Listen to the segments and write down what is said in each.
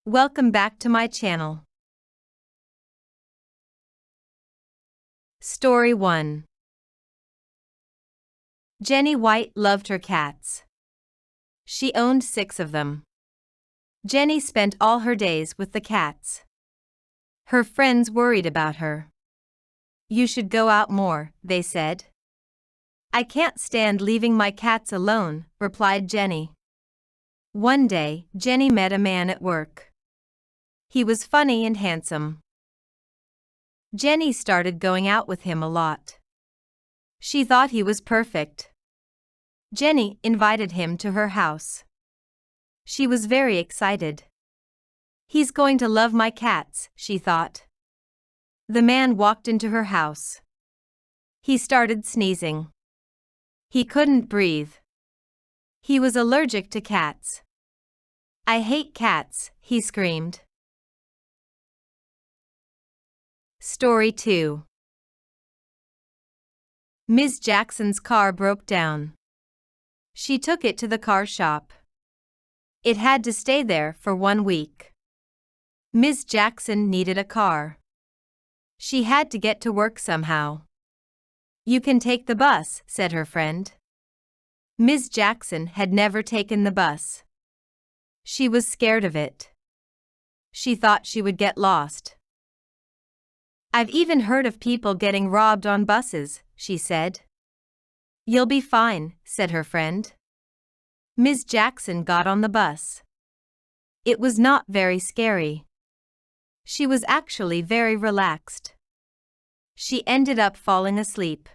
Welcome back to my channel. Story 1. Jenny White loved her cats. She owned 6 of them. Jenny spent all her days with the cats. Her friends worried about her. "You should go out more," they said. "I can't stand leaving my cats alone," replied Jenny. One day, Jenny met a man at work. He was funny and handsome. Jenny started going out with him a lot. She thought he was perfect. Jenny invited him to her house. She was very excited. "He's going to love my cats," she thought. The man walked into her house. He started sneezing. He couldn't breathe. He was allergic to cats. "I hate cats," he screamed. Story 2. Ms. Jackson's car broke down. She took it to the car shop. It had to stay there for 1 week. Ms. Jackson needed a car. She had to get to work somehow. "You can take the bus," said her friend. Ms. Jackson had never taken the bus. She was scared of it. She thought she would get lost. "I've even heard of people getting robbed on buses," she said. "You'll be fine," said her friend. Ms. Jackson got on the bus. It was not very scary. She was actually very relaxed. She ended up falling asleep.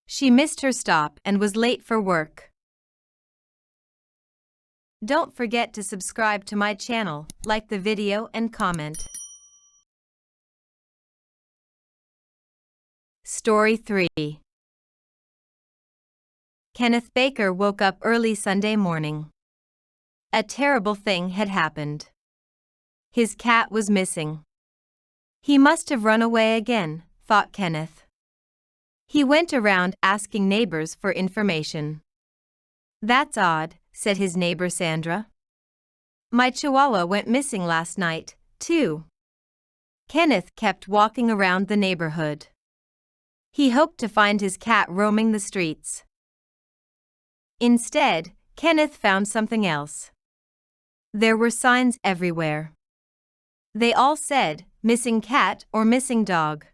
She missed her stop and was late for work. Don't forget to subscribe to my channel, like the video and comment. Story 3. Kenneth Baker woke up early Sunday morning. A terrible thing had happened. His cat was missing. "He must have run away again," thought Kenneth. He went around asking neighbors for information. "That's odd," said his neighbor Sandra. "My chihuahua went missing last night, too." Kenneth kept walking around the neighborhood. He hoped to find his cat roaming the streets. Instead, Kenneth found something else. There were signs everywhere. They all said, "Missing cat" or "Missing dog."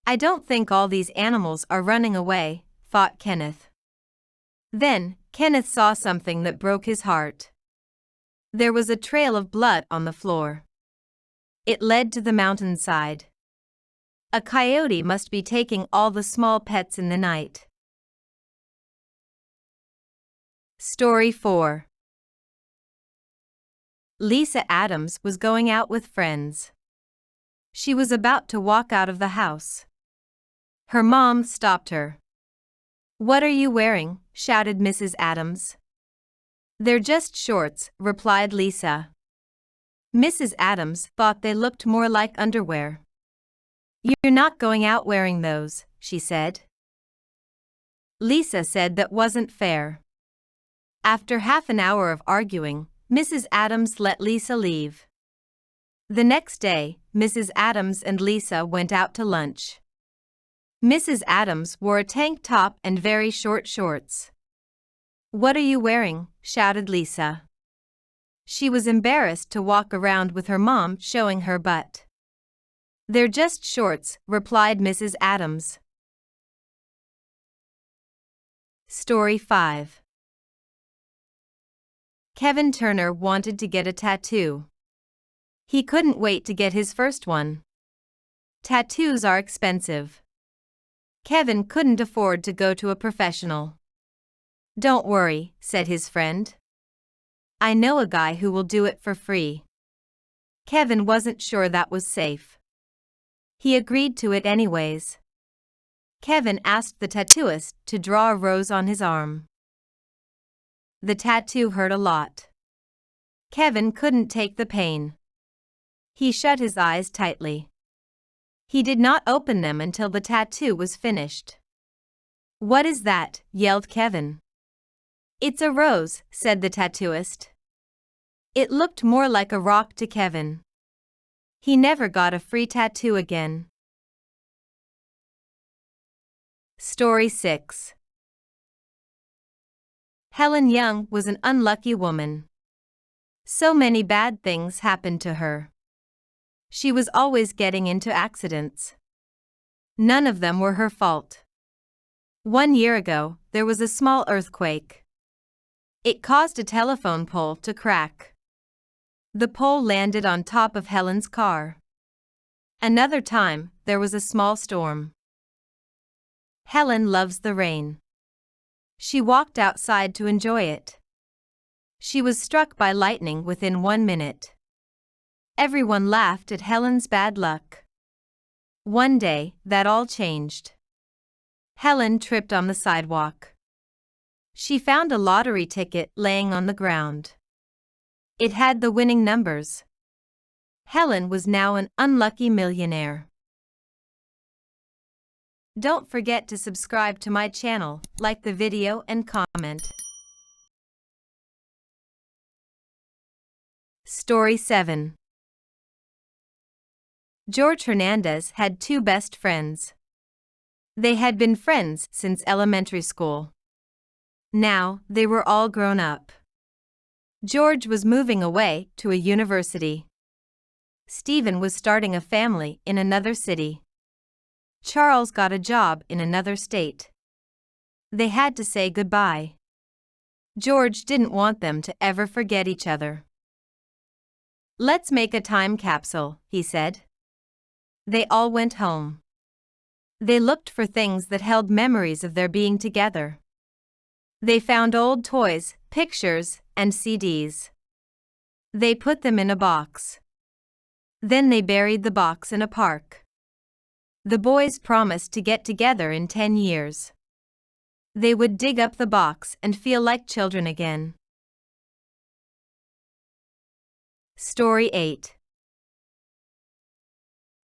"I don't think all these animals are running away," thought Kenneth. Then, Kenneth saw something that broke his heart. There was a trail of blood on the floor. It led to the mountainside. A coyote must be taking all the small pets in the night. Story 4. Lisa Adams was going out with friends. She was about to walk out of the house. Her mom stopped her. "What are you wearing?" shouted Mrs. Adams. "They're just shorts," replied Lisa. Mrs. Adams thought they looked more like underwear. "You're not going out wearing those," she said. Lisa said that wasn't fair. After half an hour of arguing, Mrs. Adams let Lisa leave. The next day, Mrs. Adams and Lisa went out to lunch. Mrs. Adams wore a tank top and very short shorts. "What are you wearing?" shouted Lisa. She was embarrassed to walk around with her mom showing her butt. "They're just shorts," replied Mrs. Adams. Story 5. Kevin Turner wanted to get a tattoo. He couldn't wait to get his first one. Tattoos are expensive. Kevin couldn't afford to go to a professional. "Don't worry," said his friend. "I know a guy who will do it for free." Kevin wasn't sure that was safe. He agreed to it anyways. Kevin asked the tattooist to draw a rose on his arm. The tattoo hurt a lot. Kevin couldn't take the pain. He shut his eyes tightly. He did not open them until the tattoo was finished. "What is that?" yelled Kevin. "It's a rose," said the tattooist. It looked more like a rock to Kevin. He never got a free tattoo again. Story 6. Helen Young was an unlucky woman. So many bad things happened to her. She was always getting into accidents. None of them were her fault. 1 year ago, there was a small earthquake. It caused a telephone pole to crack. The pole landed on top of Helen's car. Another time, there was a small storm. Helen loves the rain. She walked outside to enjoy it. She was struck by lightning within 1 minute. Everyone laughed at Helen's bad luck. One day, that all changed. Helen tripped on the sidewalk. She found a lottery ticket laying on the ground. It had the winning numbers. Helen was now an unlucky millionaire. Don't forget to subscribe to my channel, like the video and comment. Story 7. George Hernandez had two best friends. They had been friends since elementary school. Now, they were all grown up. George was moving away to a university. Stephen was starting a family in another city. Charles got a job in another state. They had to say goodbye. George didn't want them to ever forget each other. "Let's make a time capsule," he said. They all went home. They looked for things that held memories of their being together. They found old toys, pictures, and CDs. They put them in a box. Then they buried the box in a park. The boys promised to get together in 10 years. They would dig up the box and feel like children again. Story 8.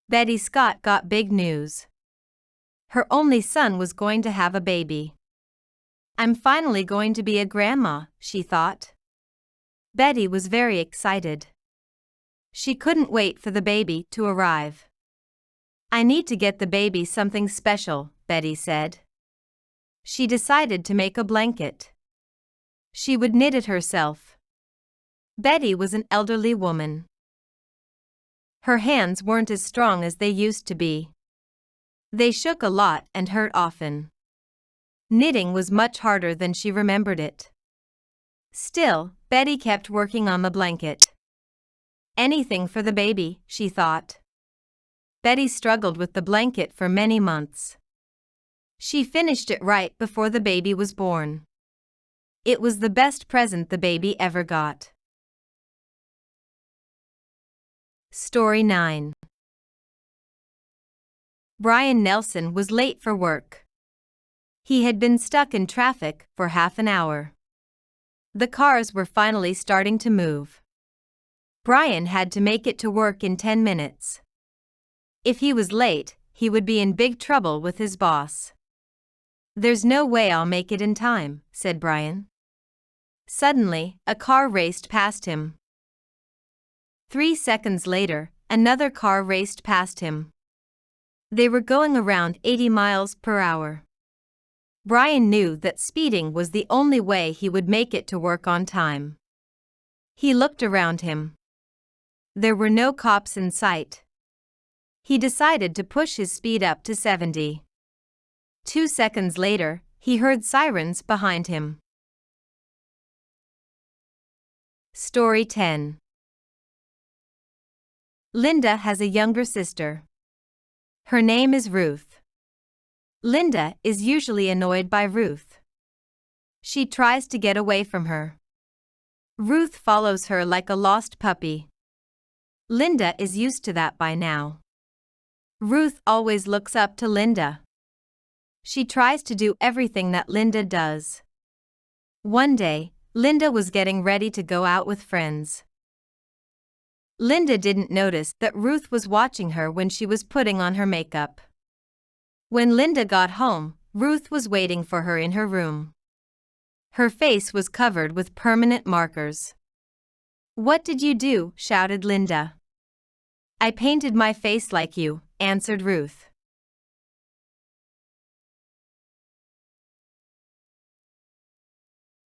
Betty Scott got big news. Her only son was going to have a baby. "I'm finally going to be a grandma," she thought. Betty was very excited. She couldn't wait for the baby to arrive. "I need to get the baby something special," Betty said. She decided to make a blanket. She would knit it herself. Betty was an elderly woman. Her hands weren't as strong as they used to be. They shook a lot and hurt often. Knitting was much harder than she remembered it. Still, Betty kept working on the blanket. Anything for the baby, she thought. Betty struggled with the blanket for many months. She finished it right before the baby was born. It was the best present the baby ever got. Story 9. Brian Nelson was late for work. He had been stuck in traffic for half an hour. The cars were finally starting to move. Brian had to make it to work in 10 minutes. If he was late, he would be in big trouble with his boss. "There's no way I'll make it in time," said Brian. Suddenly, a car raced past him. 3 seconds later, another car raced past him. They were going around 80 miles per hour. Brian knew that speeding was the only way he would make it to work on time. He looked around him. There were no cops in sight. He decided to push his speed up to 70. 2 seconds later, he heard sirens behind him. Story 10. Linda has a younger sister. Her name is Ruth. Linda is usually annoyed by Ruth. She tries to get away from her. Ruth follows her like a lost puppy. Linda is used to that by now. Ruth always looks up to Linda. She tries to do everything that Linda does. One day, Linda was getting ready to go out with friends. Linda didn't notice that Ruth was watching her when she was putting on her makeup. When Linda got home, Ruth was waiting for her in her room. Her face was covered with permanent markers. What did you do? Shouted Linda. I painted my face like you, answered Ruth.